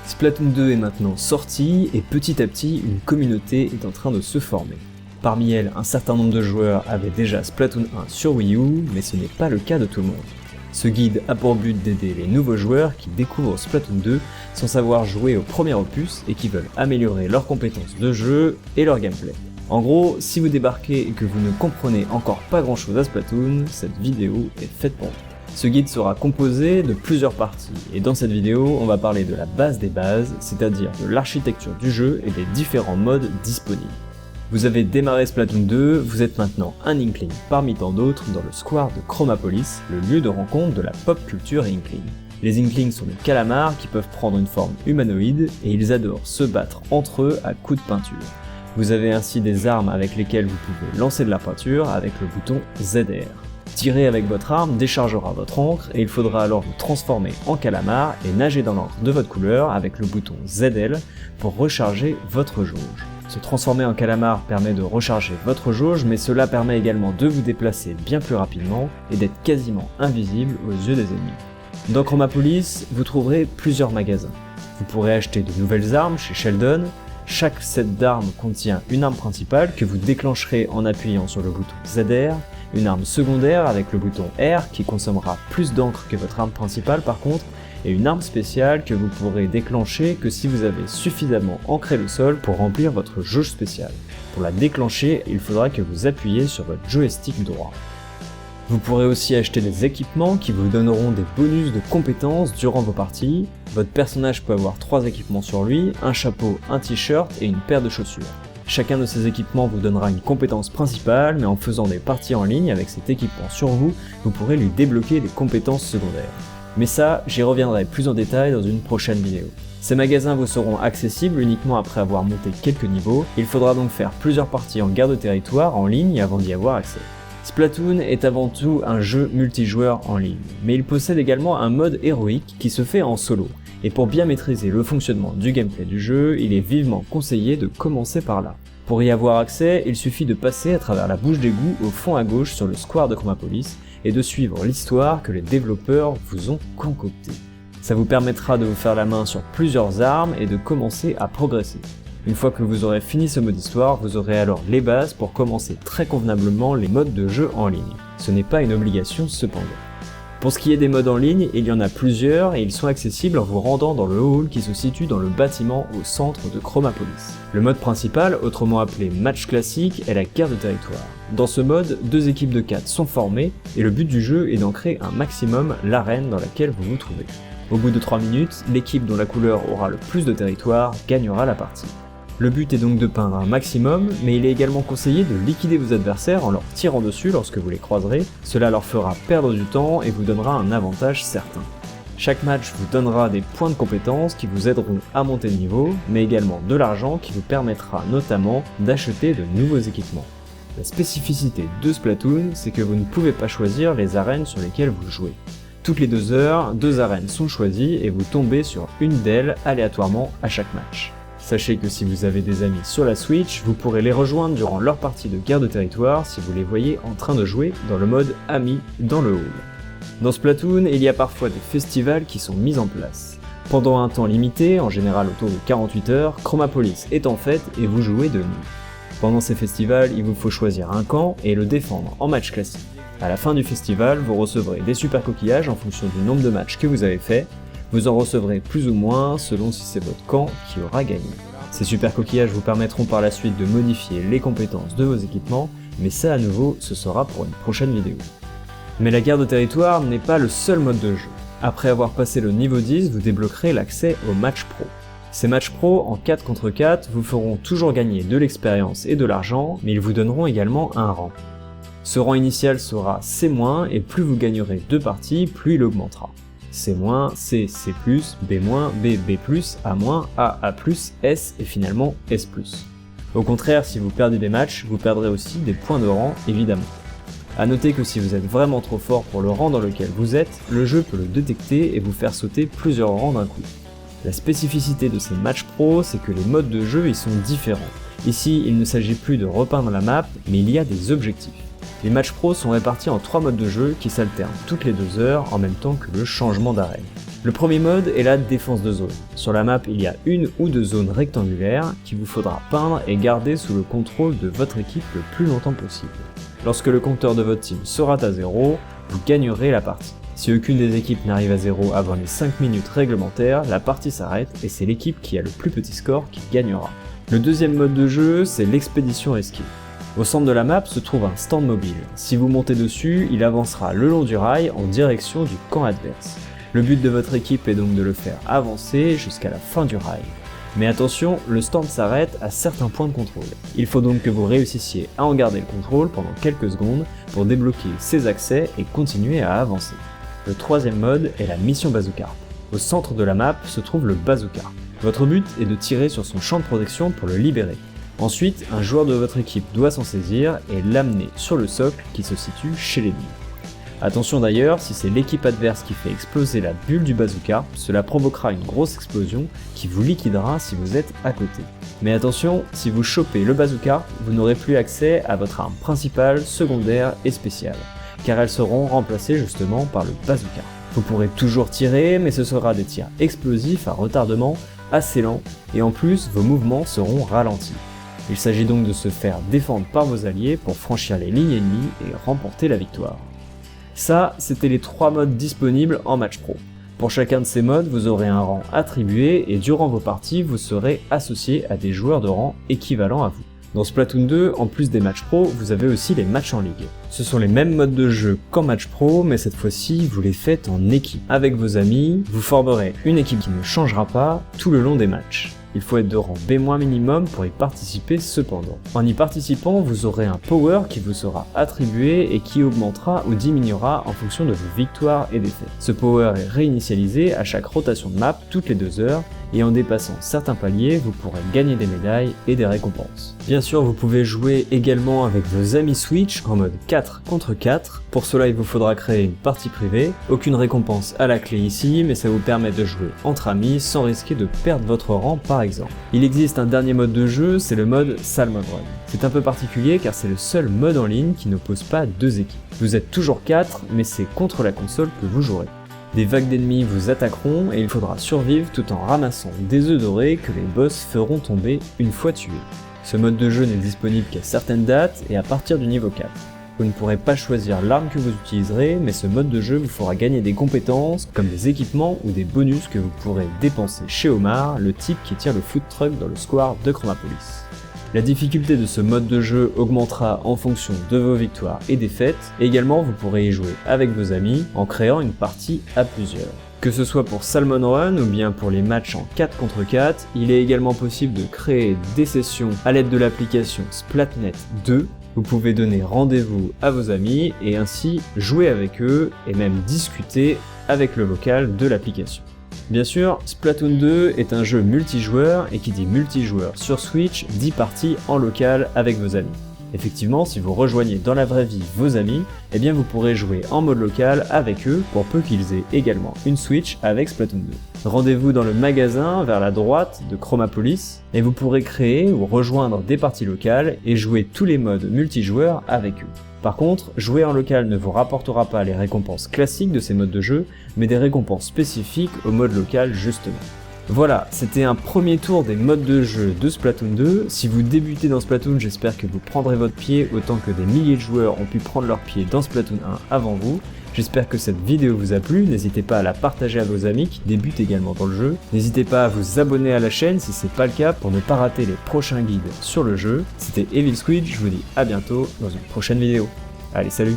Splatoon 2 est maintenant sorti et petit à petit une communauté est en train de se former. Parmi elles, un certain nombre de joueurs avaient déjà Splatoon 1 sur Wii U, mais ce n'est pas le cas de tout le monde. Ce guide a pour but d'aider les nouveaux joueurs qui découvrent Splatoon 2 sans savoir jouer au premier opus et qui veulent améliorer leurs compétences de jeu et leur gameplay. En gros, si vous débarquez et que vous ne comprenez encore pas grand chose à Splatoon, cette vidéo est faite pour vous. Ce guide sera composé de plusieurs parties, et dans cette vidéo, on va parler de la base des bases, c'est-à-dire de l'architecture du jeu et des différents modes disponibles. Vous avez démarré Splatoon 2, vous êtes maintenant un Inkling parmi tant d'autres dans le square de Chromapolis, le lieu de rencontre de la pop culture Inkling. Les Inklings sont des calamars qui peuvent prendre une forme humanoïde et ils adorent se battre entre eux à coups de peinture. Vous avez ainsi des armes avec lesquelles vous pouvez lancer de la peinture avec le bouton ZR. Tirer avec votre arme déchargera votre encre et il faudra alors vous transformer en calamar et nager dans l'encre de votre couleur avec le bouton ZL pour recharger votre jauge. Se transformer en calamar permet de recharger votre jauge, mais cela permet également de vous déplacer bien plus rapidement et d'être quasiment invisible aux yeux des ennemis. Dans Chromapolis, vous trouverez plusieurs magasins. Vous pourrez acheter de nouvelles armes chez Sheldon. Chaque set d'armes contient une arme principale que vous déclencherez en appuyant sur le bouton ZR, une arme secondaire avec le bouton R qui consommera plus d'encre que votre arme principale par contre, et une arme spéciale que vous pourrez déclencher que si vous avez suffisamment ancré le sol pour remplir votre jauge spéciale. Pour la déclencher, il faudra que vous appuyiez sur votre joystick droit. Vous pourrez aussi acheter des équipements qui vous donneront des bonus de compétences durant vos parties. Votre personnage peut avoir 3 équipements sur lui, un chapeau, un t-shirt et une paire de chaussures. Chacun de ces équipements vous donnera une compétence principale, mais en faisant des parties en ligne avec cet équipement sur vous, vous pourrez lui débloquer des compétences secondaires. Mais ça, j'y reviendrai plus en détail dans une prochaine vidéo. Ces magasins vous seront accessibles uniquement après avoir monté quelques niveaux, il faudra donc faire plusieurs parties en guerre de territoire en ligne avant d'y avoir accès. Splatoon est avant tout un jeu multijoueur en ligne, mais il possède également un mode héroïque qui se fait en solo. Et pour bien maîtriser le fonctionnement du gameplay du jeu, il est vivement conseillé de commencer par là. Pour y avoir accès, il suffit de passer à travers la bouche d'égout au fond à gauche sur le square de Chromapolis et de suivre l'histoire que les développeurs vous ont concoctée. Ça vous permettra de vous faire la main sur plusieurs armes et de commencer à progresser. Une fois que vous aurez fini ce mode histoire, vous aurez alors les bases pour commencer très convenablement les modes de jeu en ligne. Ce n'est pas une obligation cependant. Pour ce qui est des modes en ligne, il y en a plusieurs et ils sont accessibles en vous rendant dans le hall qui se situe dans le bâtiment au centre de Chromapolis. Le mode principal, autrement appelé match classique, est la guerre de territoire. Dans ce mode, 2 équipes de 4 sont formées et le but du jeu est d'ancrer un maximum l'arène dans laquelle vous vous trouvez. Au bout de 3 minutes, l'équipe dont la couleur aura le plus de territoire gagnera la partie. Le but est donc de peindre un maximum, mais il est également conseillé de liquider vos adversaires en leur tirant dessus lorsque vous les croiserez, cela leur fera perdre du temps et vous donnera un avantage certain. Chaque match vous donnera des points de compétences qui vous aideront à monter de niveau, mais également de l'argent qui vous permettra notamment d'acheter de nouveaux équipements. La spécificité de Splatoon, c'est que vous ne pouvez pas choisir les arènes sur lesquelles vous jouez. Toutes les 2 heures, 2 arènes sont choisies et vous tombez sur une d'elles aléatoirement à chaque match. Sachez que si vous avez des amis sur la Switch, vous pourrez les rejoindre durant leur partie de guerre de territoire si vous les voyez en train de jouer dans le mode amis dans le hall. Dans Splatoon, il y a parfois des festivals qui sont mis en place. Pendant un temps limité, en général autour de 48 heures, Chromapolis est en fête et vous jouez de nuit. Pendant ces festivals, il vous faut choisir un camp et le défendre en match classique. À la fin du festival, vous recevrez des super coquillages en fonction du nombre de matchs que vous avez fait. Vous en recevrez plus ou moins selon si c'est votre camp qui aura gagné. Ces super coquillages vous permettront par la suite de modifier les compétences de vos équipements, mais ça à nouveau ce sera pour une prochaine vidéo. Mais la guerre de territoire n'est pas le seul mode de jeu. Après avoir passé le niveau 10, vous débloquerez l'accès aux matchs pro. Ces matchs pro en 4 contre 4 vous feront toujours gagner de l'expérience et de l'argent, mais ils vous donneront également un rang. Ce rang initial sera C- et plus vous gagnerez 2 parties, plus il augmentera. C-, C, C+, B-, B, B+, A-, A+, S et finalement S+. Au contraire, si vous perdez des matchs, vous perdrez aussi des points de rang, évidemment. A noter que si vous êtes vraiment trop fort pour le rang dans lequel vous êtes, le jeu peut le détecter et vous faire sauter plusieurs rangs d'un coup. La spécificité de ces matchs pro, c'est que les modes de jeu y sont différents. Ici, il ne s'agit plus de repeindre la map, mais il y a des objectifs. Les matchs pro sont répartis en 3 modes de jeu qui s'alternent toutes les 2 heures en même temps que le changement d'arène. Le premier mode est la défense de zone. Sur la map, il y a une ou deux zones rectangulaires qu'il vous faudra peindre et garder sous le contrôle de votre équipe le plus longtemps possible. Lorsque le compteur de votre team sera à 0, vous gagnerez la partie. Si aucune des équipes n'arrive à 0 avant les 5 minutes réglementaires, la partie s'arrête et c'est l'équipe qui a le plus petit score qui gagnera. Le deuxième mode de jeu, c'est l'expédition esquive. Au centre de la map se trouve un stand mobile. Si vous montez dessus, il avancera le long du rail en direction du camp adverse. Le but de votre équipe est donc de le faire avancer jusqu'à la fin du rail. Mais attention, le stand s'arrête à certains points de contrôle. Il faut donc que vous réussissiez à en garder le contrôle pendant quelques secondes pour débloquer ces accès et continuer à avancer. Le troisième mode est la mission bazooka. Au centre de la map se trouve le bazooka. Votre but est de tirer sur son champ de protection pour le libérer. Ensuite, un joueur de votre équipe doit s'en saisir et l'amener sur le socle qui se situe chez l'ennemi. Attention d'ailleurs, si c'est l'équipe adverse qui fait exploser la bulle du bazooka, cela provoquera une grosse explosion qui vous liquidera si vous êtes à côté. Mais attention, si vous chopez le bazooka, vous n'aurez plus accès à votre arme principale, secondaire et spéciale, car elles seront remplacées justement par le bazooka. Vous pourrez toujours tirer, mais ce sera des tirs explosifs à retardement assez lent, et en plus vos mouvements seront ralentis. Il s'agit donc de se faire défendre par vos alliés pour franchir les lignes ennemies et remporter la victoire. Ça, c'était les 3 modes disponibles en match pro. Pour chacun de ces modes, vous aurez un rang attribué et durant vos parties, vous serez associé à des joueurs de rang équivalents à vous. Dans Splatoon 2, en plus des matchs pro, vous avez aussi les matchs en ligue. Ce sont les mêmes modes de jeu qu'en match pro, mais cette fois-ci, vous les faites en équipe. Avec vos amis, vous formerez une équipe qui ne changera pas tout le long des matchs. Il faut être de rang B- minimum pour y participer cependant. En y participant, vous aurez un power qui vous sera attribué et qui augmentera ou diminuera en fonction de vos victoires et défaites. Ce power est réinitialisé à chaque rotation de map toutes les 2 heures et en dépassant certains paliers, vous pourrez gagner des médailles et des récompenses. Bien sûr, vous pouvez jouer également avec vos amis Switch en mode 4 contre 4. Pour cela, il vous faudra créer une partie privée. Aucune récompense à la clé ici, mais ça vous permet de jouer entre amis sans risquer de perdre votre rang par exemple. Il existe un dernier mode de jeu, c'est le mode Salmon Run. C'est un peu particulier car c'est le seul mode en ligne qui n'oppose pas 2 équipes. Vous êtes toujours 4, mais c'est contre la console que vous jouerez. Des vagues d'ennemis vous attaqueront et il faudra survivre tout en ramassant des œufs dorés que les boss feront tomber une fois tués. Ce mode de jeu n'est disponible qu'à certaines dates et à partir du niveau 4. Vous ne pourrez pas choisir l'arme que vous utiliserez, mais ce mode de jeu vous fera gagner des compétences comme des équipements ou des bonus que vous pourrez dépenser chez Omar, le type qui tient le food truck dans le square de Chromapolis. La difficulté de ce mode de jeu augmentera en fonction de vos victoires et défaites, et également vous pourrez y jouer avec vos amis en créant une partie à plusieurs. Que ce soit pour Salmon Run ou bien pour les matchs en 4 contre 4, il est également possible de créer des sessions à l'aide de l'application Splatnet 2. Vous pouvez donner rendez-vous à vos amis et ainsi jouer avec eux et même discuter avec le vocal de l'application. Bien sûr, Splatoon 2 est un jeu multijoueur et qui dit multijoueur sur Switch dit partie en local avec vos amis. Effectivement, si vous rejoignez dans la vraie vie vos amis, eh bien vous pourrez jouer en mode local avec eux pour peu qu'ils aient également une Switch avec Splatoon 2. Rendez-vous dans le magasin vers la droite de Chromapolis et vous pourrez créer ou rejoindre des parties locales et jouer tous les modes multijoueurs avec eux. Par contre, jouer en local ne vous rapportera pas les récompenses classiques de ces modes de jeu, mais des récompenses spécifiques au mode local justement. Voilà, c'était un premier tour des modes de jeu de Splatoon 2. Si vous débutez dans Splatoon, j'espère que vous prendrez votre pied autant que des milliers de joueurs ont pu prendre leur pied dans Splatoon 1 avant vous. J'espère que cette vidéo vous a plu, n'hésitez pas à la partager à vos amis qui débutent également dans le jeu. N'hésitez pas à vous abonner à la chaîne si c'est pas le cas pour ne pas rater les prochains guides sur le jeu. C'était Evil Squid, je vous dis à bientôt dans une prochaine vidéo. Allez, salut!